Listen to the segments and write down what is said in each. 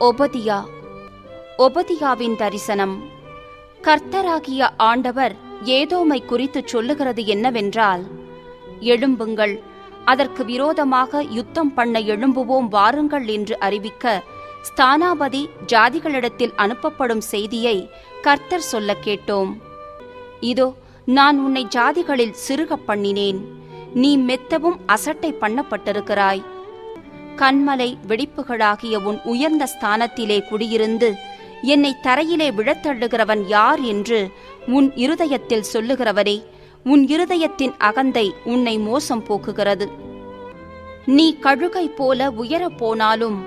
ஒபதியா. ஒபதியாவின் தரிசனம். கர்த்தராகிய ஆண்டவர் ஏதோமை குறித்து சொல்லுகிறது என்னவென்றால், எழும்புங்கள், அதற்கு விரோதமாக யுத்தம் பண்ண எழும்புவோம் வாருங்கள் என்று அறிவிக்க ஸ்தானாபதி ஜாதிகளிடத்தில் அனுப்பப்படும் செய்தியை கர்த்தர் சொல்ல கேட்டோம். இதோ, நான் உன்னை ஜாதிகளில் சிறுகப் பண்ணினேன், நீ மெத்தவும் அசட்டை பண்ணப்பட்டிருக்கிறாய். கன்மலை வெடிப்புகளாகிய உன் உயர்ந்த ஸ்தானத்திலே குடியிருந்து என்னை தரையிலே விழத்தள்ளுகிறவன் யார் என்று உன் இருதயத்தில் சொல்லுகிறவரே, உன் இருதயத்தின் அகந்தை உன்னை மோசம் போக்குகிறது. நீ கழுகை போல உயரப் போனாலும்,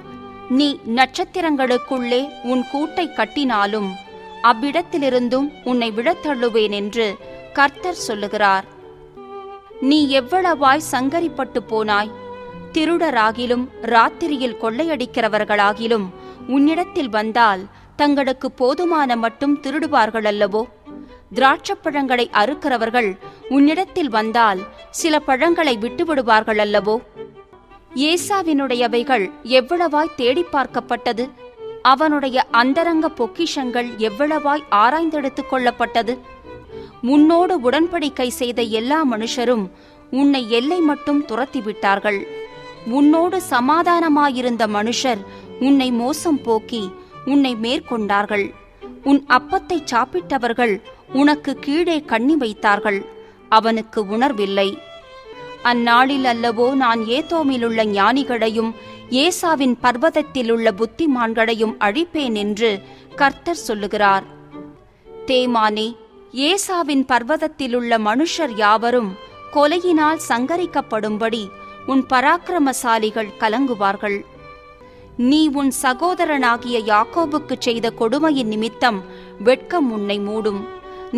நீ நட்சத்திரங்களுக்குள்ளே உன் கூட்டை கட்டினாலும், அவ்விடத்திலிருந்தும் உன்னை விழத்தள்ளுவேன் என்று கர்த்தர் சொல்லுகிறார். நீ எவ்வளவாய் சங்கரிப்பட்டு போனாய்! திருடராகிலும் ராத்திரியில் கொள்ளையடிக்கிறவர்களாகிலும் உன்னிடத்தில் வந்தால் தங்களுக்கு போதுமான மட்டும் திருடுவார்கள் அல்லவோ? திராட்சப்பழங்களை அறுக்கிறவர்கள் உன்னிடத்தில் வந்தால் சில பழங்களை விட்டுவிடுவார்கள் அல்லவோ? ஏசாவினுடையவைகள் எவ்வளவாய் தேடி பார்க்கப்பட்டது! அவனுடைய அந்தரங்க பொக்கிஷங்கள் எவ்வளவாய் ஆராய்ந்தெடுத்துக் கொள்ளப்பட்டது! உன்னோடு உடன்படிக்கை செய்த எல்லா மனுஷரும் உன்னை எல்லை மட்டும் துரத்திவிட்டார்கள். உன்னோடு சமாதானமாயிருந்த மனுஷர் உன்னை மோசம் போக்கி உன்னை மேற்கொண்டார்கள். உன் அப்பத்தை சாப்பிட்டவர்கள் உனக்கு கீழே கண்ணி வைத்தார்கள், அவனுக்கு உணர்வில்லை. அந்நாளில் அல்லவோ நான் ஏதோமிலுள்ள ஞானிகளையும் ஏசாவின் பர்வதத்திலுள்ள புத்திமான்களையும் அழிப்பேன் என்று கர்த்தர் சொல்லுகிறார். தேமானே, ஏசாவின் பர்வதத்திலுள்ள மனுஷர் யாவரும் கொலையினால் சங்கரிக்கப்படும்படி உன் பராக்கிரமசாலிகள் கலங்குவார்கள். நீ உன் சகோதரனாகிய யாக்கோபுக்குச் செய்த கொடுமையின் நிமித்தம் வெட்கம் உன்னை மூடும்.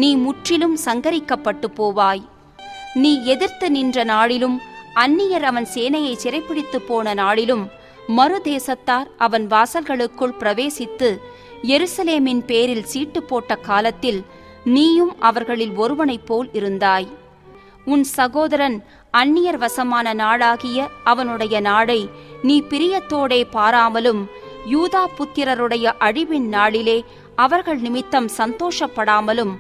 நீ முற்றிலும் சங்கரிக்கப்பட்டு போவாய். நீ எதிர்த்து நின்ற நாளிலும், அந்நியர் அவன் சேனையை சிறைப்பிடித்து போன நாளிலும், மறுதேசத்தார் அவன் வாசல்களுக்குள் பிரவேசித்து எருசலேமின் பேரில் சீட்டு போட்ட காலத்தில் நீயும் அவர்களில் ஒருவனைப் போல் இருந்தாய். உன் சகோதரன் அந்நியர் வசமான நாடாகிய அவனுடைய நாடை நீ பிரியத்தோடே பாராமலும், யூதா புத்திரருடைய அழிவின் நாளிலே அவர்கள் நிமித்தம் சந்தோஷப்படாமலும்,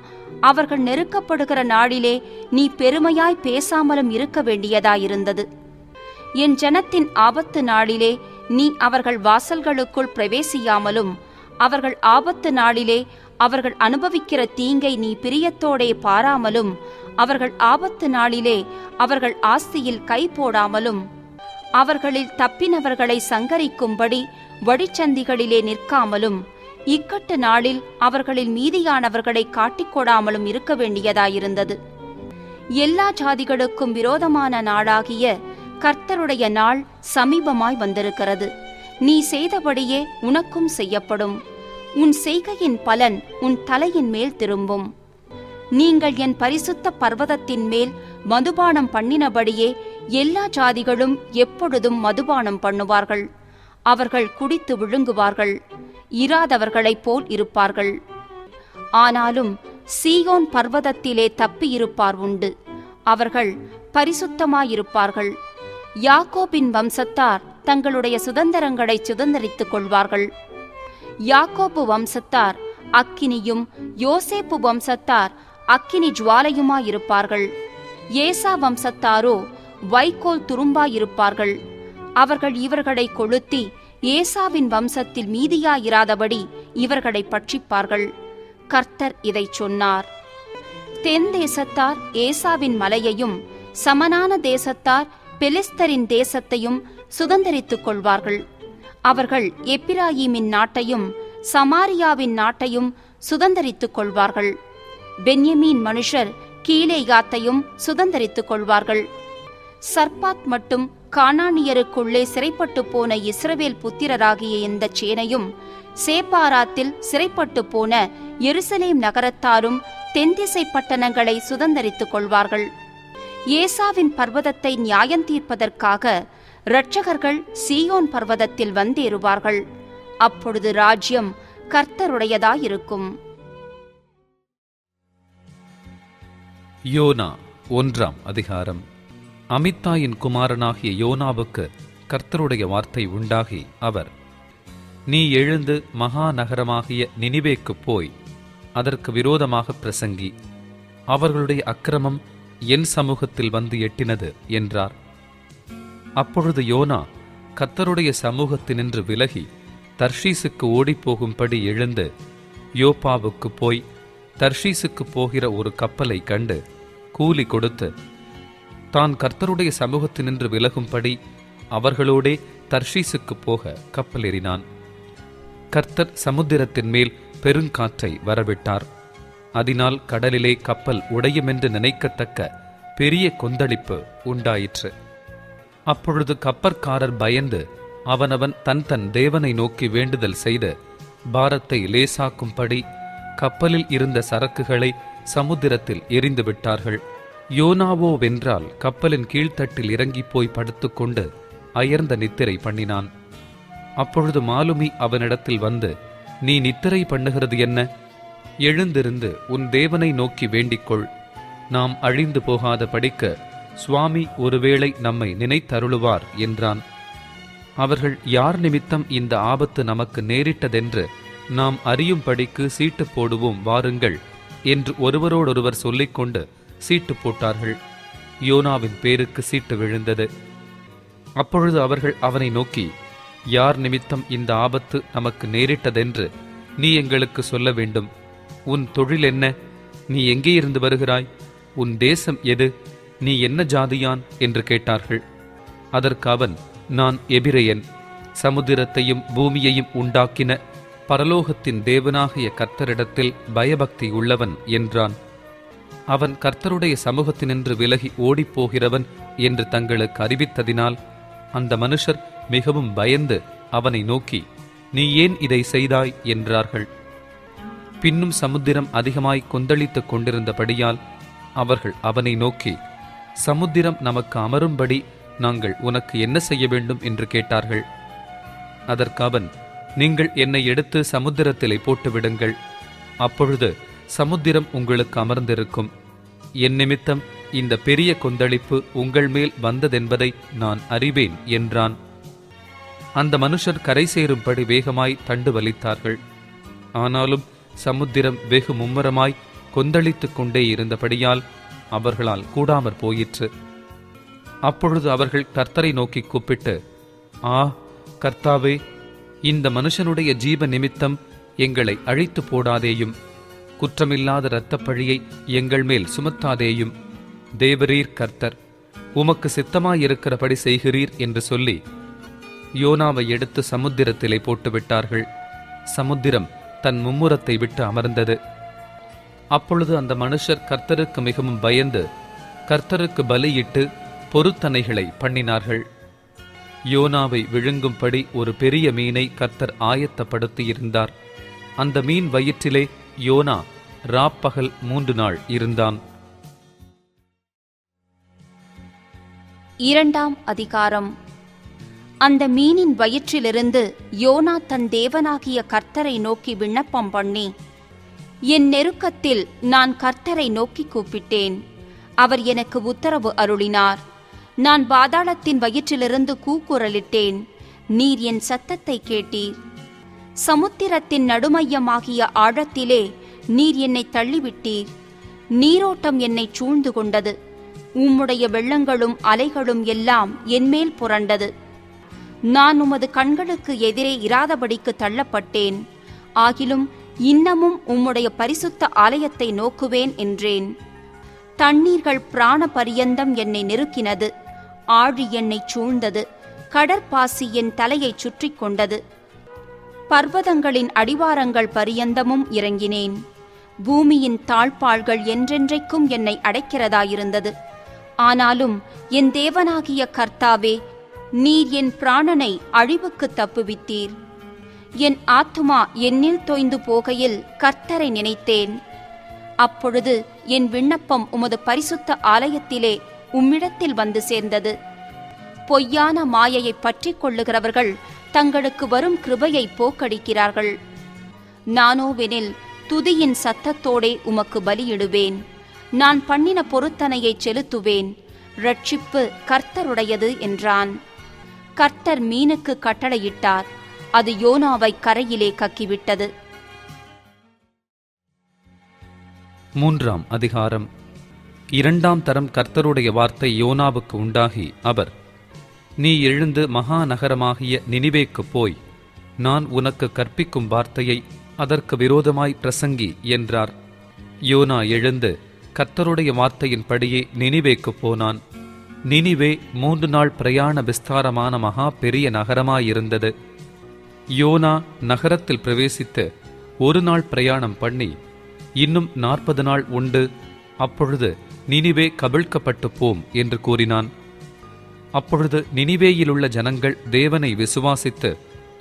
அவர்கள் நெருக்கப்படுகிற நாளிலே நீ பெருமையாய் பேசாமலும் இருக்க வேண்டியதாயிருந்தது. என் ஜனத்தின் ஆபத்து நாளிலே நீ அவர்கள் வாசல்களுக்குள் பிரவேசியாமலும், அவர்கள் ஆபத்து நாளிலே அவர்கள் அனுபவிக்கிற தீங்கை நீ பிரியத்தோடே பாராமலும், அவர்கள் ஆபத்து நாளிலே அவர்கள் ஆஸ்தியில் கை போடாமலும், அவர்களில் தப்பினவர்களை சங்கரிக்கும்படி வழிச்சந்திகளிலே நிற்காமலும், இக்கட்டு நாளில் அவர்களில் மீதியானவர்களை காட்டிக்கொடாமலும் இருக்க வேண்டியதாயிருந்தது. எல்லா ஜாதிகளுக்கும் விரோதமான நாளாகிய கர்த்தருடைய நாள் சமீபமாய் வந்திருக்கிறது. நீ செய்தபடியே உனக்கும் செய்யப்படும். உன் செய்கையின் பலன் உன் தலையின் மேல் திரும்பும். நீங்கள் என் பரிசுத்த பர்வதத்தின் மேல் மதுபானம் பண்ணினபடியே எல்லா ஜாதிகளும் எப்பொழுதும் மதுபானம் பண்ணுவார்கள். அவர்கள் குடித்து விழுங்குவார்கள், இராதவர்களைப் போல் இருப்பார்கள். ஆனாலும் சீயோன் பர்வதத்திலே தப்பியிருப்பார் உண்டு, அவர்கள் பரிசுத்தமாயிருப்பார்கள். யாக்கோபின் வம்சத்தார் தங்களுடைய சுதந்திரங்களை சுதந்தரித்துக் கொள்வார்கள். யாக்கோபு வம்சத்தார் அக்கினியும், யோசேப்பு வம்சத்தார் அக்கினி ஜுவாலையுமாயிருப்பார்கள். ஏசா வம்சத்தாரோ வைக்கோல் துரும்பாயிருப்பார்கள். அவர்கள் இவர்களை கொளுத்தி ஏசாவின் வம்சத்தில் மீதியாயிராதபடி இவர்களை பட்சிப்பார்கள். கர்த்தர் இதைச் சொன்னார். தென் தேசத்தார் ஏசாவின் மலையையும், சமனான தேசத்தார் பெலிஸ்தரின் தேசத்தையும் சுதந்தரித்துக் கொள்வார்கள். அவர்கள் எப்பிராயீமின் நாட்டையும் சமாரியாவின் நாட்டையும் சுதந்தரித்துக் கொள்வார்கள். பென்யமீன் மனுஷர் கீலேயாத்தையும் சுதந்தரித்துக் கொள்வார்கள். சர்பாத் மட்டும் கானானியருக்குள்ளே சிறைப்பட்டு போன இஸ்ரவேல் புத்திரராகிய இந்த சேனையும், சேப்பாராத்தில் சிறைப்பட்டு போன எருசலேம் நகரத்தாரும் தென்திசை பட்டணங்களை சுதந்தரித்துக் கொள்வார்கள். ஏசாவின் பர்வதத்தை நியாயந்தீர்ப்பதற்காக இரட்சகர்கள் சீயோன் பர்வதத்தில் வந்தேறுவார்கள். அப்பொழுது ராஜ்யம் கர்த்தருடையதாயிருக்கும். யோனா 1ஆம் அதிகாரம். அமித்தாயின் குமாரனாகிய யோனாவுக்கு கர்த்தருடைய வார்த்தை உண்டாகி அவர், நீ எழுந்து மகா நகரமாகிய நினிவேக்குப் போய் அதற்கு விரோதமாக பிரசங்கி, அவர்களுடைய அக்கிரமம் என் சமூகத்தில் வந்து எட்டினது என்றார். அப்பொழுது யோனா கர்த்தருடைய சமூகத்தினின்று விலகி தர்ஷீசுக்கு ஓடிப்போகும்படி எழுந்து யோப்பாவுக்கு போய் தர்ஷீசுக்கு போகிற ஒரு கப்பலை கண்டு கூலி கொடுத்து தான் கர்த்தருடைய சமூகத்தினின்று விலகும்படி அவர்களோடே தர்ஷீசுக்கு போக கப்பலேறினான். கர்த்தர் சமுத்திரத்தின் மேல் பெருங்காற்றை வரவிட்டார். அதனால் கடலிலே கப்பல் உடையுமென்று நினைக்கத்தக்க பெரிய கொந்தளிப்பு உண்டாயிற்று. அப்பொழுது கப்பற்காரர் பயந்து அவனவன் தன் தன் தேவனை நோக்கி வேண்டுதல் செய்து பாரத்தை லேசாக்கும்படி கப்பலில் இருந்த சரக்குகளை சமுத்திரத்தில் எறிந்து விட்டார்கள். யோனாவோ வென்றால் கப்பலின் கீழ்த்தட்டில் இறங்கி போய் படுத்துக்கொண்டு அயர்ந்த நித்திரை பண்ணினான். அப்பொழுது மாலுமி அவனிடத்தில் வந்து, நீ நித்திரை பண்ணுகிறது என்ன? எழுந்திருந்து உன் தேவனை நோக்கி வேண்டிக்கொள். நாம் அழிந்து போகாத படிக்க சுவாமி ஒருவேளை நம்மை நினைத்தருளுவார் என்றான். அவர்கள், யார் நிமித்தம் இந்த ஆபத்து நமக்கு நேரிட்டதென்று நாம் அறியும்படிக்கு சீட்டு போடுவோம் வாருங்கள் என்று ஒருவரோடொருவர் சொல்லிக்கொண்டு சீட்டு போட்டார்கள். யோனாவின் பேருக்கு சீட்டு விழுந்தது. அப்பொழுது அவர்கள் அவனை நோக்கி, யார் நிமித்தம் இந்த ஆபத்து நமக்கு நேரிட்டதென்று நீ எங்களுக்கு சொல்ல வேண்டும். உன் தொழில் என்ன? நீ எங்கே இருந்து வருகிறாய்? உன் தேசம் எது? நீ என்ன ஜாதியான் என்று கேட்டார்கள். அதற்கு அவன், நான் எபிரெயன், சமுத்திரத்தையும் பூமியையும் உண்டாக்கின பரலோகத்தின் தேவனாகிய கர்த்தரிடத்தில் பயபக்தி உள்ளவன் என்றான். அவன் கர்த்தருடைய சமூகத்தினின்று விலகி ஓடிப்போகிறவன் என்று தங்களுக்கு அறிவித்ததினால் அந்த மனுஷர் மிகவும் பயந்து அவனை நோக்கி, நீ ஏன் இதை செய்தாய் என்றார்கள். பின்னும் சமுத்திரம் அதிகமாய் கொந்தளித்துக் கொண்டிருந்தபடியால் அவர்கள் அவனை நோக்கி, சமுத்திரம் நமக்கு அமரும்படி நாங்கள் உனக்கு என்ன செய்ய வேண்டும் என்று கேட்டார்கள். அதற்கு அவன், நீங்கள் என்னை எடுத்து சமுத்திரத்திலே போட்டுவிடுங்கள், அப்பொழுது சமுத்திரம் உங்களுக்கு அமர்ந்திருக்கும். என் நிமித்தம் இந்த பெரிய கொந்தளிப்பு உங்கள் மேல் வந்ததென்பதை நான் அறிவேன் என்றான். அந்த மனுஷர் கரை சேரும்படி வேகமாய் தண்டு வலித்தார்கள். ஆனாலும் சமுத்திரம் வெகு மும்முரமாய் கொந்தளித்துக் கொண்டே இருந்தபடியால் அவர்களால் கூடாமற் போயிற்று. அப்பொழுது அவர்கள் கர்த்தரை நோக்கி கூப்பிட்டு, ஆ கர்த்தாவே, இந்த மனுஷனுடைய ஜீவ நிமித்தம் எங்களை அழித்து போடாதேயும், குற்றமில்லாத இரத்தப்பழியை எங்கள் மேல் சுமத்தாதேயும். தேவரீர் கர்த்தர், உமக்கு சித்தமாயிருக்கிறபடி செய்கிறீர் என்று சொல்லி யோனாவை எடுத்து சமுத்திரத்திலே போட்டுவிட்டார்கள். சமுத்திரம் தன் மும்முரத்தை விட்டு அமர்ந்தது. அப்பொழுது அந்த மனுஷர் கர்த்தருக்கு மிகவும் பயந்து கர்த்தருக்கு பலியிட்டு பொருத்தனைகளை பண்ணினார்கள். யோனாவை விழுங்கும்படி ஒரு பெரிய மீனை கர்த்தர் ஆயத்தப்படுத்தியிருந்தார். அந்த மீன் வயிற்றிலே யோனா ராப்பகல் 3 நாள் இருந்தான். 2ஆம் அதிகாரம். அந்த மீனின் வயிற்றிலிருந்து யோனா தன் தேவனாகிய கர்த்தரை நோக்கி விண்ணப்பம் பண்ணி, என் நெருக்கத்தில் நான் கர்த்தரை நோக்கி கூப்பிட்டேன். அவர் எனக்கு உத்தரவு அருளினார். நான் பாதாளத்தின் வயிற்றிலிருந்து கூக்குரலிட்டேன். நீர் என் சத்தத்தை கேட்டீர். சமுத்திரத்தின் நடுமையமாகிய ஆழத்திலே நீர் என்னை தள்ளிவிட்டீர். நீரோட்டம் என்னை சூழ்ந்து கொண்டது. உம்முடைய வெள்ளங்களும் அலைகளும் எல்லாம் என்மேல் புரண்டது. நான் உமது கண்களுக்கு எதிரே இராதபடிக்கு தள்ளப்பட்டேன். ஆகிலும் இன்னமும் உம்முடைய பரிசுத்த ஆலயத்தை நோக்குவேன் என்றேன். தண்ணீர்கள் பிராண பரியந்தம் என்னை நெருக்கினது. ஆழி என்னை சூழ்ந்தது. கடற்பாசி என் தலையை சுற்றி கொண்டது. பர்வதங்களின் அடிவாரங்கள் பரியந்தமும் இறங்கினேன். பூமியின் தாழ்பாள்கள் என்றென்றைக்கும் என்னை அடைக்கிறதாயிருந்தது. ஆனாலும் என் தேவனாகிய கர்த்தாவே, நீர் என் பிராணனை அழிவுக்கு தப்புவித்தீர். என் ஆத்துமா என்னில் தோய்ந்து போகையில் கர்த்தரை நினைத்தேன். அப்பொழுது என் விண்ணப்பம் உமது பரிசுத்த ஆலயத்திலே உம்மிடத்தில் வந்து சேர்ந்தது. பொய்யான மாயையை பற்றி கொள்ளுகிறவர்கள் தங்களுக்கு வரும் கிருபையை போக்கடிக்கிறார்கள். நானோவெனில் துதியின் சத்தத்தோடே உமக்கு பலியிடுவேன். நான் பண்ணின பொருத்தனையை செலுத்துவேன். ரட்சிப்பு கர்த்தருடையது என்றான். கர்த்தர் மீனுக்கு கட்டளையிட்டார். அது யோனாவை கரையிலே கக்கிவிட்டது. 3ஆம் அதிகாரம். 2ஆம் தரம் கர்த்தருடைய வார்த்தை யோனாவுக்கு உண்டாகி, அவர், நீ எழுந்து மகா நகரமாகிய நினிவேக்குப் போய், நான் உனக்கு கற்பிக்கும் வார்த்தையை அதற்கு விரோதமாய் பிரசங்கி என்றார். யோனா எழுந்து கர்த்தருடைய வார்த்தையின்படியே நினிவேக்குப் போனான். நினிவே 3 நாள் பிரயாண விஸ்தாரமான மகா பெரிய நகரமாயிருந்தது. யோனா நகரத்தில் பிரவேசித்து 1 நாள் பிரயாணம் பண்ணி, இன்னும் 40 நாள் உண்டு, அப்பொழுது நினிவே கவிழ்க்கப்பட்டு போம் என்று கூறினான். அப்பொழுது நினிவேயிலுள்ள ஜனங்கள் தேவனை விசுவாசித்து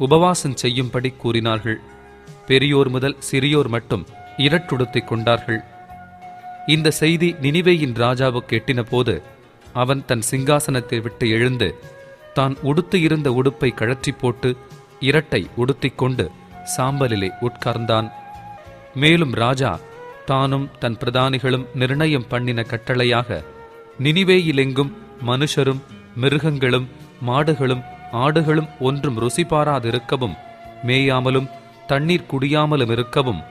உபவாசம் செய்யும்படி கூறினார்கள். பெரியோர் முதல் சிறியோர் மட்டும் இரட்டுடுத்திக் கொண்டார்கள். இந்த செய்தி நினிவேயின் ராஜாவுக்கு எட்டின போது, அவன் தன் சிங்காசனத்தை விட்டு எழுந்து தான் உடுத்து இருந்த உடுப்பை கழற்றி போட்டு இரட்டை உடுத்திக்கொண்டு சாம்பலிலே உட்கார்ந்தான். மேலும் ராஜா தானும் தன் பிரதானிகளும் நிர்ணயம் பண்ணின கட்டளையாக, நினிவேயிலெங்கும் மனுஷரும் மிருகங்களும் மாடுகளும் ஆடுகளும் ஒன்றும் ருசி பாராதிருக்கவும், மேயாமலும் தண்ணீர் குடியாமலும் இருக்கவும்,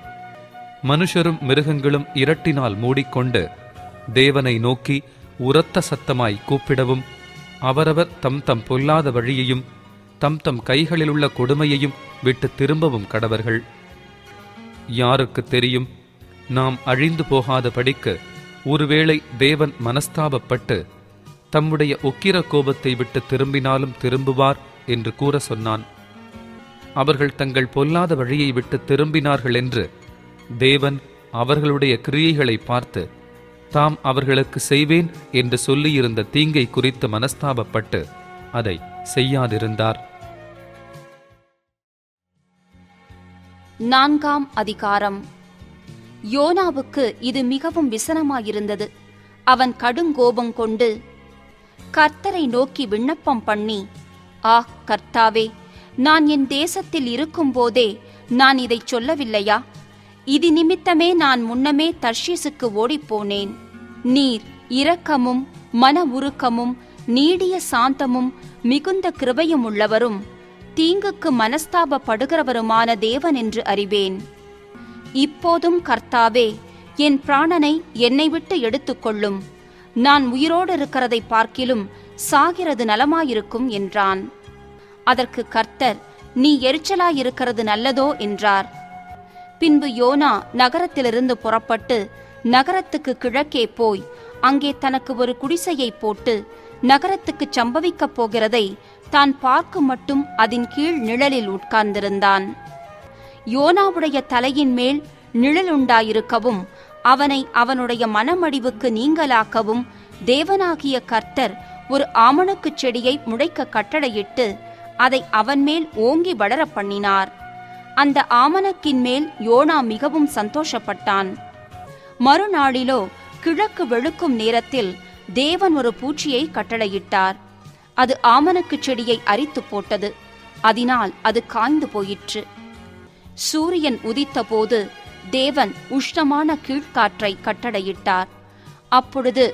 மனுஷரும் மிருகங்களும் இரட்டினால் மூடிக்கொண்டு தேவனை நோக்கி உரத்த சத்தமாய் கூப்பிடவும், அவரவர் தம் தம் பொல்லாத வழியையும் தம் தம் கைகளிலுள்ள கொடுமையையும் விட்டு திரும்பவும் கடவர்கள். யாருக்கு தெரியும், நாம் அழிந்து போகாதபடிக்கு ஒருவேளை தேவன் மனஸ்தாபப்பட்டு தம்முடைய உக்கிர கோபத்தை விட்டு திரும்பினாலும் திரும்புவார் என்று கூற சொன்னான். அவர்கள் தங்கள் பொல்லாத வழியை விட்டு திரும்பினார்கள் என்று தேவன் அவர்களுடைய கிரியைகளை பார்த்து தாம் அவர்களுக்கு செய்வேன் என்று சொல்லியிருந்த தீங்கை குறித்து மனஸ்தாபப்பட்டு அதை செய்யாதிருந்தார். 4ஆம் அதிகாரம். யோனாவுக்கு இது மிகவும் விசனமாயிருந்தது. அவன் கடுங்கோபம் கொண்டு கர்த்தரை நோக்கி விண்ணப்பம் பண்ணி, ஆ கர்த்தாவே, நான் என் தேசத்தில் இருக்கும்போதே நான் இதை சொல்லவில்லையா? இது நிமித்தமே நான் முன்னமே தர்ஷீசுக்கு ஓடிப்போனேன். நீர் இரக்கமும் மன உருக்கமும் நீடிய சாந்தமும் மிகுந்த கிருபையும் உள்ளவரும் தீங்குக்கு மனஸ்தாபப்படுகிறவருமான தேவன் என்று அறிவேன். இப்போதும் கர்த்தாவே, என் பிராணனை என்னை விட்டு எடுத்துக்கொள்ளும். நான் உயிரோடு இருக்கிறதை பார்க்கிலும் சாகிறது நலமாயிருக்கும் என்றான். அதற்கு கர்த்தர், நீ எரிச்சலாயிருக்கிறது நல்லதோ என்றார். பின்பு யோனா நகரத்திலிருந்து புறப்பட்டு நகரத்துக்கு கிழக்கே போய் அங்கே தனக்கு ஒரு குடிசையை போட்டு நகரத்துக்கு சம்பவிக்கப் போகிறதை தான் பார்க்கும் மட்டும் அதன் கீழ் நிழலில் உட்கார்ந்திருந்தான். யோனாவுடைய தலையின் மேல் நிழலுண்டாயிருக்கவும் அவனை அவனுடைய மனமடிவுக்கு நீங்கலாக்கவும் தேவனாகிய கர்த்தர் ஒரு ஆமணக்குச் செடியை முளைக்க கட்டளையிட்டு அதை அவன் மேல் ஓங்கி வளர பண்ணினார். அந்த ஆமணக்கின் மேல் யோனா மிகவும் சந்தோஷப்பட்டான். மறுநாளிலோ கிழக்கு வெளுக்கும் நேரத்தில் தேவன் ஒரு பூச்சியை கட்டளையிட்டார். அது ஆமணக்குச் செடியை அரித்து போட்டது. அதனால் அது காய்ந்து போயிற்று. சூரியன் உதித்தபோது தேவன் உஷ்ணமான கீழ்காற்றை கட்டளையிட்டார். அப்பொழுது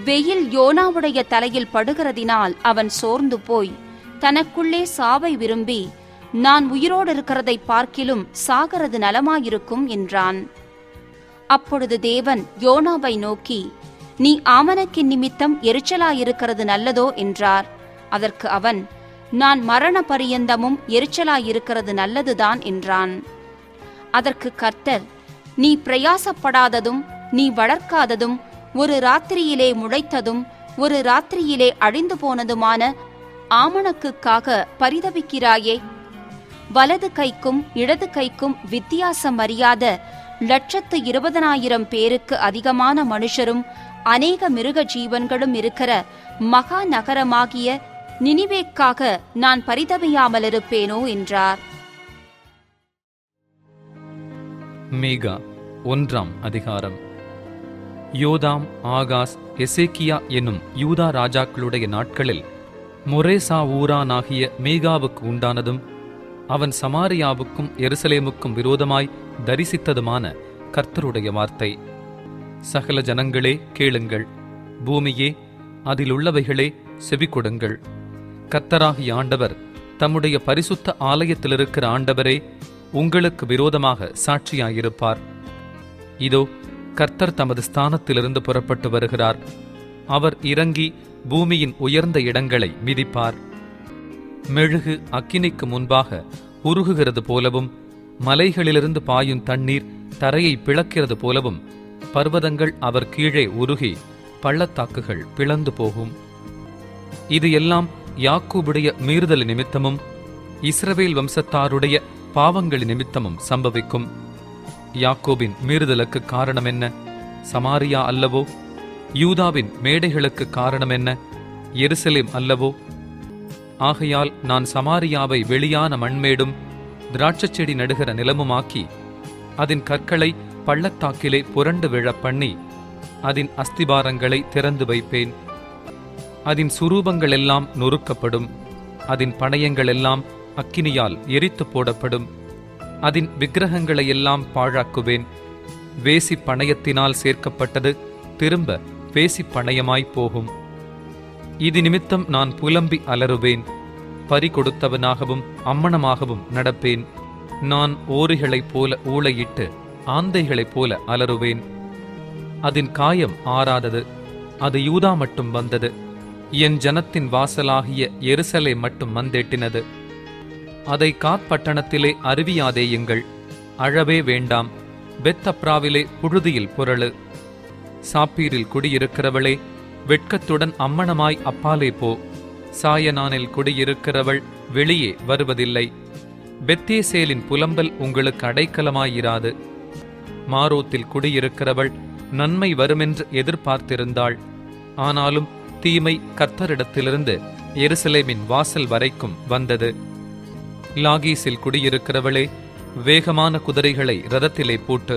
வெயில் யோனாவுடைய தலையில் படுகிறதினால் அவன் சோர்ந்து போய் தனக்குள்ளே சாவை விரும்பி, நான் உயிரோடு இருக்கிறதை பார்க்கிலும் சாகிறது நலமாயிருக்கும் என்றான். அப்பொழுது தேவன் யோனாவை நோக்கி, நீ ஆமணக்கின் நிமித்தம் எரிச்சலாயிருக்கிறது நல்லதோ என்றார். அதற்கு அவன், நான் மரண பரியந்தமும் எரிச்சலாயிருக்கிறது நல்லதுதான் என்றான். அதற்கு கர்த்தர், நீ பிரயாசப்படாததும் நீ வளர்க்காததும் ஒரு ராத்திரியிலே முளைத்ததும் ஒரு ராத்திரியிலே அழிந்து போனதுமான ஆமணக்குக்காக பரிதபிக்கிறாயே. வலது கைக்கும் இடது கைக்கும் வித்தியாசம் அறியாத 120,000 பேருக்கு அதிகமான மனுஷரும் அநேக மிருக ஜீவன்களும் இருக்கிற மகா நகரமாகிய நினிவேக்காக நான் பரிதபியாமலிருப்பேனோ என்றார். மீகா 1ஆம் அதிகாரம். யோதாம், ஆகாஸ், எசேக்கியா என்னும் யூதா ராஜாக்களுடைய நாட்களில் மொரேசா ஊரானாகிய மீகாவுக்கு உண்டானதும் அவன் சமாரியாவுக்கும் எருசலேமுக்கும் விரோதமாய் தரிசித்ததுமான கர்த்தருடைய வார்த்தை. சகல ஜனங்களே கேளுங்கள், பூமியே அதிலுள்ளவைகளே செவிகொடுங்கள். கர்த்தராகிய ஆண்டவர் தம்முடைய பரிசுத்த ஆலயத்தில் இருக்கிற ஆண்டவரே உங்களுக்கு விரோதமாக சாட்சியாயிருப்பார். இதோ கர்த்தர் தமது ஸ்தானத்திலிருந்து புறப்பட்டு வருகிறார். அவர் இறங்கி பூமியின் உயர்ந்த இடங்களை மிதிப்பார். மெழுகு அக்கினிக்கு முன்பாக உருகுகிறது போலவும், மலைகளிலிருந்து பாயும் தண்ணீர் தரையை பிளக்கிறது போலவும் பர்வதங்கள் அவர் கீழே உருகி பள்ளத்தாக்குகள் பிளந்து போகும். இது எல்லாம் யாக்கோபுடைய மீறுதல் நிமித்தமும் இஸ்ரவேல் வம்சத்தாருடைய பாவங்கள் நிமித்தமும் சம்பவிக்கும். யாக்கோபின் மீறுதலுக்கு காரணம் என்ன? சமாரியா அல்லவோ? யூதாவின் மேடைகளுக்கு காரணம் என்ன? எருசலேம் அல்லவோ? ஆகையால் நான் சமாரியாவை வெளியான மண்மேடும் திராட்சச் செடி நடுகிற நிலமுமாக்கி அதன் கற்களை பள்ளத்தாக்கிலே புரண்டு விழப் பண்ணி அதன் அஸ்திபாரங்களை திறந்து வைப்பேன். அதன் சுரூபங்கள் எல்லாம் நொறுக்கப்படும். அதன் பணயங்கள் எல்லாம் அக்கினியால் எரித்து போடப்படும். அதன் விக்கிரகங்களையெல்லாம் பாழாக்குவேன். வேசி பணயத்தினால் சேர்க்கப்பட்டது திரும்ப வேசி பணயமாய் போகும். இது நிமித்தம் நான் புலம்பி அலறுவேன். பறி கொடுத்தவனாகவும் அம்மணமாகவும் நடப்பேன். நான் ஓரிகளைப் போல ஊளையிட்டு ஆந்தைகளைப் போல அலறுவேன். அதன் காயம் ஆறாதது. அது யூதா மட்டும் வந்தது. என் ஜனத்தின் வாசலாகிய எருசலேம் மட்டும் வந்தெட்டினது. அதை காத்பட்டணத்திலே அறிவியாதேயுங்கள். அழவே வேண்டாம். பெத்தப்ராவிலே புழுதியில் புரளு. சாப்பீரில் குடியிருக்கிறவளே, வெட்கத்துடன் அம்மணமாய் அப்பாலே போ. சாயனானில் குடியிருக்கிறவள் வெளியே வருவதில்லை. பெத்தேசேலின் புலம்பல் உங்களுக்கு அடைக்கலமாயிராது. மாரோத்தில் குடியிருக்கிறவள் நன்மை வருமென்று எதிர்பார்த்திருந்தாள். ஆனாலும் தீமை கர்த்தரிடத்திலிருந்து எருசலேமின் வாசல் வரைக்கும் வந்தது. லாகீசில் குடியிருக்கிறவளே, வேகமான குதிரைகளை ரதத்திலே பூட்டு.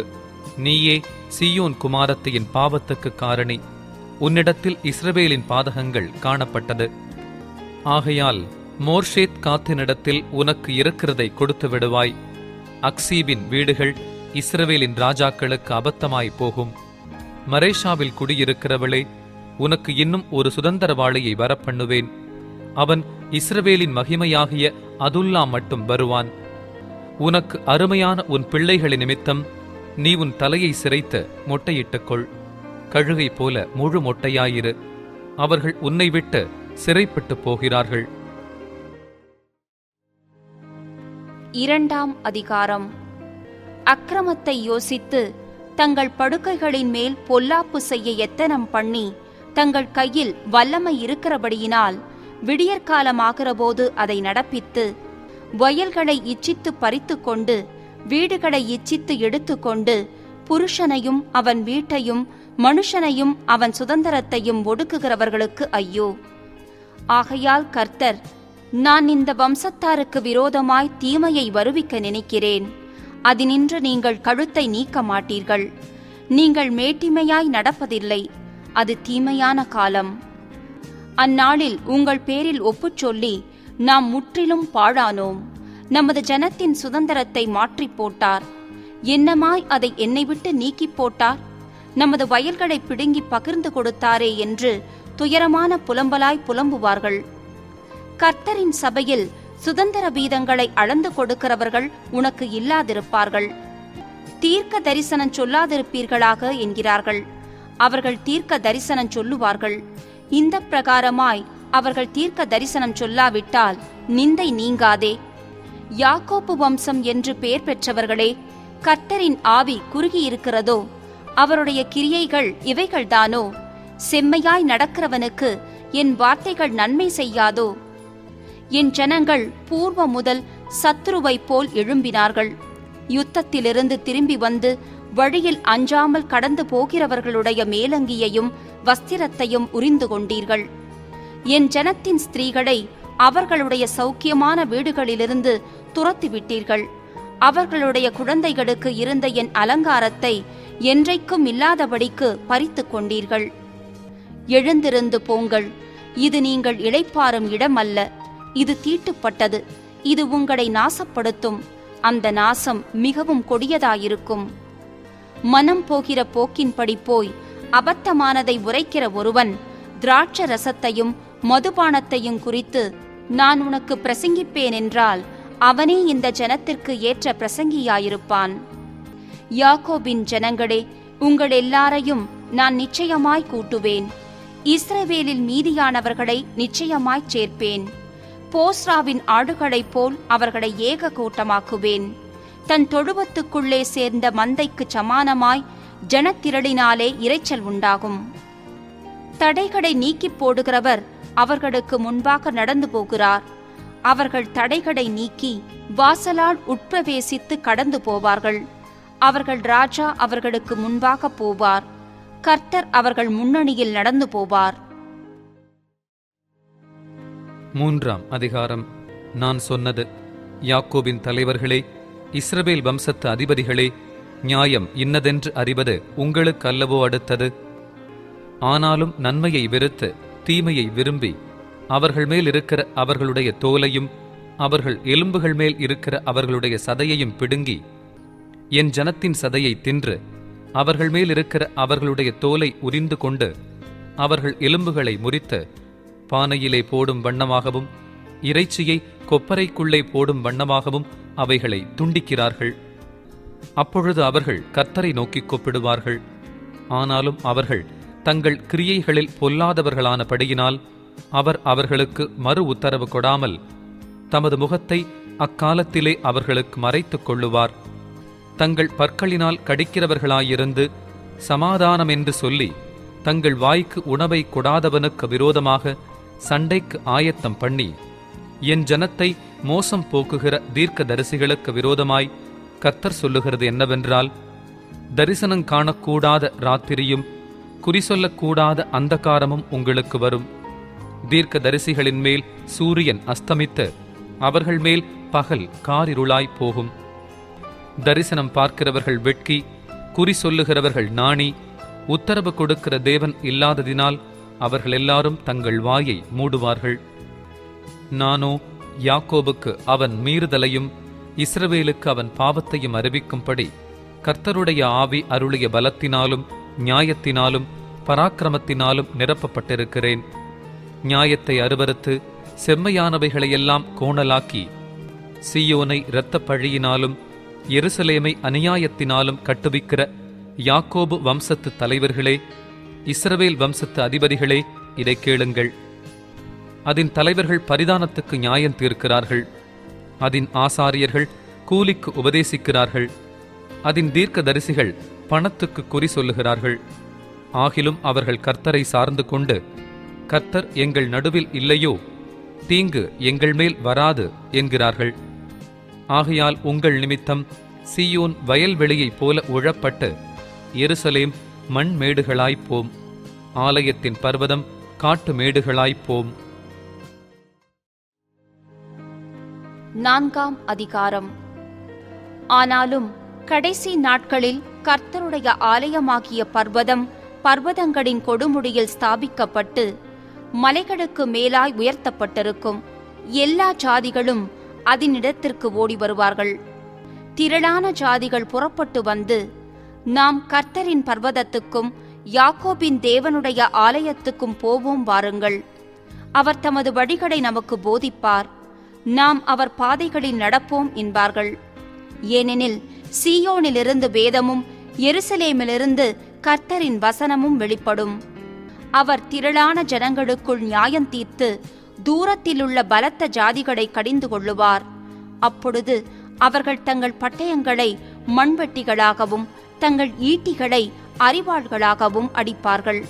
நீயே சீயோன் குமாரத்தியின் பாவத்துக்கு காரணி. உன்னிடத்தில் இஸ்ரவேலின் பாதகங்கள் காணப்பட்டது. ஆகையால் மோர்ஷேத் காத்தினிடத்தில் உனக்கு இருக்கிறதை கொடுத்து விடுவாய். அக்சீபின் வீடுகள் இஸ்ரவேலின் ராஜாக்களுக்கு அபத்தமாய் போகும். மரேஷாவில் குடியிருக்கிறவளே, உனக்கு இன்னும் ஒரு சுதந்திரவாளியை வரப்பண்ணுவேன். அவன் இஸ்ரவேலின் மகிமையாகிய அதுல்லா மட்டும் வருவான். உனக்கு அருமையான உன் பிள்ளைகளின் நிமித்தம் நீ உன் தலையை சிரைத்து மொட்டையிட்டுக்கொள். கழுகை போல முழு மொட்டையாயிரு. அவர்கள் உன்னை விட்டு சிறைப்பட்டு போகிறார்கள். 2ஆம் அதிகாரம். அக்கிரமத்தை யோசித்து தங்கள் படுக்கைகளின் மேல் பொல்லாப்பு செய்ய எத்தனம் பண்ணி தங்கள் கையில் வல்லமை இருக்கிறபடியினால் விடியற்காலமாகிறபோது அதை நடப்பித்து, வயல்களை இச்சித்து பறித்து கொண்டு வீடுகளை இச்சித்து எடுத்துக்கொண்டு புருஷனையும் அவன் வீட்டையும் மனுஷனையும் அவன் சுதந்திரத்தையும் ஒடுக்குகிறவர்களுக்கு ஐயோ! ஆகையால் கர்த்தர், நான் இந்த வம்சத்தாருக்கு விரோதமாய் தீமையை வருவிக்க நினைக்கிறேன். அதினின்று நீங்கள் கழுத்தை நீக்க மாட்டீர்கள். நீங்கள் மேட்டிமையாய் நடப்பதில்லை. அது தீமையான காலம். அந்நாளில் உங்கள் பேரில் ஒப்புச் சொல்லி, நாம் முற்றிலும் பாழானோம். நமது ஜனத்தின் சுதந்திரத்தை மாற்றி போட்டார். என்னமாய் அதை என்னை விட்டு நீக்கி போட்டார். நமது வயல்களை பிடுங்கி பகிர்ந்து கொடுத்தாரே என்று துயரமான புலம்பலாய் புலம்புவார்கள். கர்த்தரின் சபையில் சுதந்திர வீதங்களை அளந்து கொடுக்கிறவர்கள் உனக்கு இல்லாதிருப்பார்கள். தீர்க்க தரிசனம் சொல்லாதிருப்பீர்களாக என்கிறார்கள். அவர்கள் தீர்க்க தரிசனம் சொல்லுவார்கள். இந்த பிரகாரமாய் அவர்கள் தீர்க்க தரிசனம் சொல்லாவிட்டால் நிந்தை நீங்காதே. யாக்கோப்பு வம்சம் என்று பெயர் பெற்றவர்களே, கர்த்தரின் ஆவி குறுகியிருக்கிறதோ? அவருடைய கிரியைகள் இவைகள்தானோ? செம்மையாய் நடக்கிறவனுக்கு என் வார்த்தைகள் நன்மை செய்யாதோ? என் ஜனங்கள் பூர்வ முதல் சத்துருவைப் போல் எழும்பினார்கள். யுத்தத்திலிருந்து திரும்பி வந்து வழியில் அஞ்சாமல் கடந்து போகிறவர்களுடைய மேலங்கியையும் வஸ்திரத்தையும் உரிந்து கொண்டீர்கள். என் ஜனத்தின் ஸ்திரீகளை அவர்களுடைய சௌக்கியமான வீடுகளிலிருந்து துரத்திவிட்டீர்கள். அவர்களுடைய குழந்தைகளுக்கு இருந்த என் அலங்காரத்தை என்றைக்கும் இல்லாதபடிக்கு பறித்து கொண்டீர்கள். எழுந்திருந்து போங்கள். இது நீங்கள் இளைப்பாறும் இடம் அல்ல. இது தீட்டுப்பட்டது. இது உங்களை நாசப்படுத்தும். அந்த நாசம் மிகவும் கொடியதாயிருக்கும். மனம் போகிற போக்கின்படி போய் அபத்தமானதை உரைக்கிற ஒருவன் திராட்ச ரசத்தையும் மதுபானத்தையும் குறித்து நான் உனக்கு பிரசங்கிப்பேன் என்றால் அவனே இந்த ஜனத்திற்கு ஏற்ற பிரசங்கியாயிருப்பான். யாக்கோபின் ஜனங்களே, உங்கள் எல்லாரையும் நான் நிச்சயமாய் கூட்டுவேன். இஸ்ரவேலில் மீதியானவர்களை நிச்சயமாய் சேர்ப்பேன். போஸ்ராவின் ஆடுகளைப் போல் அவர்களை ஏக கூட்டமாக்குவேன். தன் தொழுவத்துக்குள்ளே சேர்ந்த மந்தைக்கு சமானமாய் ஜனத்திரளினாலே இரைச்சல் உண்டாகும். தடைகளை நீக்கிப் போடுகிறவர் அவர்களுக்கு முன்பாக நடந்து போகிறார். அவர்கள் தடைகளை நீக்கி வாசலால் உட்பிரவேசித்து கடந்து போவார்கள். அவர்கள் ராஜா அவர்களுக்கு முன்பாக போவார். கர்த்தர் அவர்கள் முன்னணியில் நடந்து போவார். 3ஆம் அதிகாரம். நான் சொன்னது, யாக்கோபின் தலைவர்களே, இஸ்ரவேல் வம்சத்து அதிபதிகளே, நியாயம் இன்னதென்று அறிவது உங்களுக்கு அல்லவோ அடுத்தது. ஆனாலும் நன்மையை வெறுத்து தீமையை விரும்பி அவர்கள் மேல் இருக்கிற அவர்களுடைய தோலையும் அவர்கள் எலும்புகள் மேல் இருக்கிற அவர்களுடைய சதையையும் பிடுங்கி என் ஜனத்தின் சதையை தின்று அவர்கள் மேல் இருக்கிற அவர்களுடைய தோலை உரிந்து கொண்டு அவர்கள் எலும்புகளை முறித்து பானையிலே போடும் வண்ணமாகவும் இறைச்சியை கொப்பரைக்குள்ளே போடும் வண்ணமாகவும் அவைகளை துண்டிக்கிறார்கள். அப்பொழுது அவர்கள் கர்த்தரை நோக்கி கூப்பிடுவார்கள். ஆனாலும் அவர்கள் தங்கள் கிரியைகளில் பொல்லாதவர்களானபடியினால் அவர் அவர்களுக்கு மறு உத்தரவு கொடாமல் தமது முகத்தை அக்காலத்திலே அவர்களுக்கு மறைத்துக் கொள்ளுவார். தங்கள் பற்களினால் கடிக்கிறவர்களாயிருந்து சமாதானம் என்று சொல்லி தங்கள் வாய்க்கு உணவை கொடாதவனுக்கு விரோதமாக சண்டைக்கு ஆயத்தம் பண்ணி என் ஜனத்தை மோசம் போக்குகிற தீர்க்கதரிசிகளுக்கு விரோதமாய் கர்த்தர் சொல்லுகிறது என்னவென்றால், தரிசனம் காணக்கூடாத ராத்திரியும் குறிசொல்லக்கூடாத அந்தகாரமும் உங்களுக்கு வரும். தீர்க்கதரிசிகளின் மேல் சூரியன் அஸ்தமித்து அவர்கள் மேல் பகல் காரிருளாய் போகும். தரிசனம் பார்க்கிறவர்கள் வெட்கி, குறி சொல்லுகிறவர்கள் நாணி, உத்தரவு கொடுக்கிற தேவன் இல்லாததினால் அவர்கள் எல்லாரும் தங்கள் வாயை மூடுவார்கள். நானோ யாக்கோபுக்கு அவன் மீறுதலையும் இஸ்ரவேலுக்கு அவன் பாவத்தையும் அறிவிக்கும்படி கர்த்தருடைய ஆவி அருளிய பலத்தினாலும் நியாயத்தினாலும் பராக்கிரமத்தினாலும் நிரப்பப்பட்டிருக்கிறேன். நியாயத்தை அருவருத்து செம்மையானவைகளையெல்லாம் கோணலாக்கி சீயோனை இரத்தப் பழியினாலும் எருசலேமை அநியாயத்தினாலும் கட்டுவிக்கிற யாக்கோபு வம்சத்து தலைவர்களே, இஸ்ரவேல் வம்சத்து அதிபதிகளே, இதை கேளுங்கள். அதன் தலைவர்கள் பரிதானத்துக்கு நியாயம் தீர்க்கிறார்கள். அதன் ஆசாரியர்கள் கூலிக்கு உபதேசிக்கிறார்கள். அதன் தீர்க்கதரிசிகள் பணத்துக்கு குறி சொல்லுகிறார்கள். ஆகிலும் அவர்கள் கர்த்தரை சார்ந்து கொண்டு, கர்த்தர் எங்கள் நடுவில் இல்லையோ, தீங்கு எங்கள் மேல் வராது என்கிறார்கள். ஆகையால் உங்கள் நிமித்தம் சீயோன் வயல்வெளியைப் போல உழப்பட்டு எருசலேம் மண் மேடுகளாய்ப்போம். ஆலயத்தின் பர்வதம் காட்டு மேடுகளாய்ப்போம். 4ஆம் அதிகாரம். ஆனாலும் கடைசி நாட்களில் கர்த்தருடைய ஆலயமாகிய பர்வதம் பர்வதங்களின் கொடுமுடியில் ஸ்தாபிக்கப்பட்டு மலைகளுக்கு மேலாய் உயர்த்தப்பட்டிருக்கும். எல்லா ஜாதிகளும் அதனிடத்திற்கு ஓடி வருவார்கள். திரளான ஜாதிகள் புறப்பட்டு வந்து, நாம் கர்த்தரின் பர்வதத்துக்கும் யாக்கோபின் தேவனுடைய ஆலயத்துக்கும் போவோம் வாருங்கள். அவர் தமது வழிகளை நமக்கு போதிப்பார். நாம் அவர் பாதைகளில் நடப்போம் என்பார்கள். ஏனெனில் சீயோனிலிருந்து வேதமும் எருசலேமிலிருந்து கர்த்தரின் வசனமும் வெளிப்படும். அவர் திரளான ஜனங்களுக்குள் நியாயம் தீர்த்து தூரத்திலுள்ள பலத்த ஜாதிகளை கடிந்து கொள்ளுவார். அப்பொழுது அவர்கள் தங்கள் பட்டயங்களை மண்வெட்டிகளாகவும் தங்கள் ஈட்டிகளை அரிவாள்களாகவும் அடிப்பார்கள்.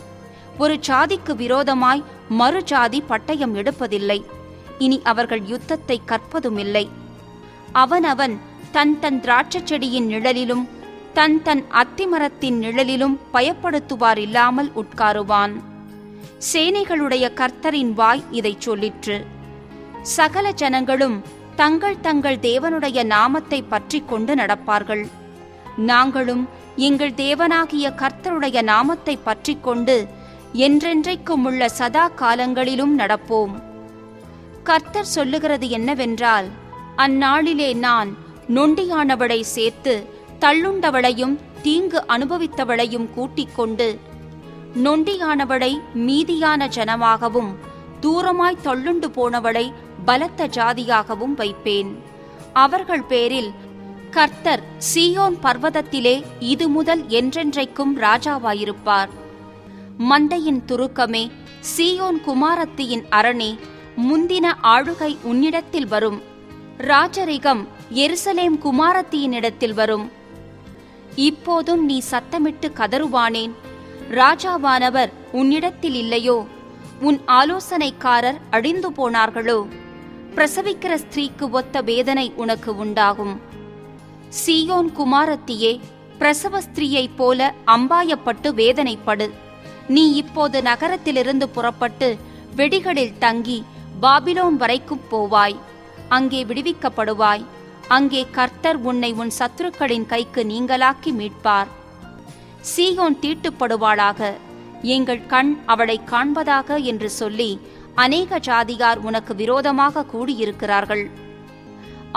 ஒரு ஜாதிக்கு விரோதமாய் மறு ஜாதி பட்டயம் எடுப்பதில்லை. இனி அவர்கள் யுத்தத்தை கற்பதுமில்லை. அவனவன் தன் தன் திராட்சை செடியின் நிழலிலும் தன் தன் அத்திமரத்தின் நிழலிலும் பயப்படுத்துவார் இல்லாமல் உட்காருவான். சேனைகளுடைய கர்த்தரின் வாய் இதைச் சொல்லிற்று. சகல ஜனங்களும் தங்கள் தங்கள் தேவனுடைய நாமத்தை பற்றி கொண்டு நடப்பார்கள். நாங்களும் எங்கள் தேவனாகிய கர்த்தருடைய நாமத்தை பற்றி கொண்டு என்றென்றைக்கும் உள்ள சதா காலங்களிலும் நடப்போம். கர்த்தர் சொல்லுகிறது என்னவென்றால், அந்நாளிலே நான் நொண்டியானவளை சேர்த்து தள்ளுண்டவளையும் தீங்கு அனுபவித்தவளையும் கூட்டிக் கொண்டு நொண்டியானவளை மீதியான ஜனமாகவும் தூரமாய் தள்ளுண்டு போனவளை பலத்த ஜாதியாகவும் வைப்பேன். அவர்கள் பேரில் கர்த்தர் சீயோன் பர்வதத்திலே இது முதல் என்றென்றைக்கும் ராஜாவாயிருப்பார். மந்தையின் துருக்கமே, சீயோன் குமாரத்தியின் அரணே, முந்தின ஆளுகை உன்னிடத்தில் வரும். ராஜரிகம் எருசலேம் குமாரத்தியினிடத்தில் வரும். இப்போதும் நீ சத்தமிட்டு கதறுவானேன்? ராஜாவானவர் உன்னிடத்தில் இல்லையோ? உன் ஆலோசனைக்காரர் அழிந்து போனார்களோ? பிரசவிக்கிற ஸ்திரீக்கு ஒத்த வேதனை உனக்கு உண்டாகும். சீயோன் குமாரத்தியே, பிரசவ ஸ்திரீயைப் போல அம்பாயப்பட்டு வேதனைப்படு. நீ இப்போது நகரத்திலிருந்து புறப்பட்டு வெடிகளில் தங்கி பாபிலோன் வரைக்கும் போவாய். அங்கே விடுவிக்கப்படுவாய். அங்கே கர்த்தர் உன்னை உன் சத்துருக்களின் கைக்கு நீங்களாக்கி மீட்பார். சீயோன் தீட்டுப்படுவாளாக, எங்கள் கண் அவளை காண்பதாக என்று சொல்லி அநேக ஜாதியார் உனக்கு விரோதமாக கூடியிருக்கிறார்கள்.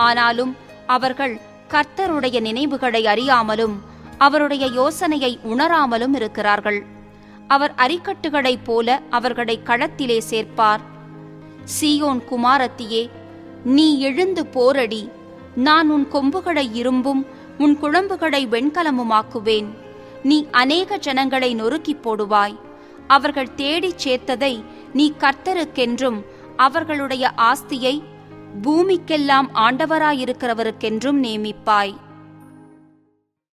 ஆனாலும் அவர்கள் கர்த்தருடைய நினைவுகளை அறியாமலும் அவருடைய யோசனையை உணராமலும் இருக்கிறார்கள். அவர் அரிக்கட்டுகளைப் போல அவர்களை களத்திலே சேர்ப்பார். சீயோன் குமாரத்தியே, நீ எழுந்து போரடி. நான் உன் கொம்புகளை இரும்பும் உன் குழம்புகளை வெண்கலமுமாக்குவேன். நீ அநேக ஜனங்களை நொறுக்கிப் போடுவாய். அவர்கள் தேடிச் சேர்த்ததை நீ கர்த்தருக்கென்றும் அவர்களுடைய ஆஸ்தியை பூமிக்கெல்லாம் ஆண்டவராயிருக்கிறவருக்கென்றும் நேமிப்பாய்.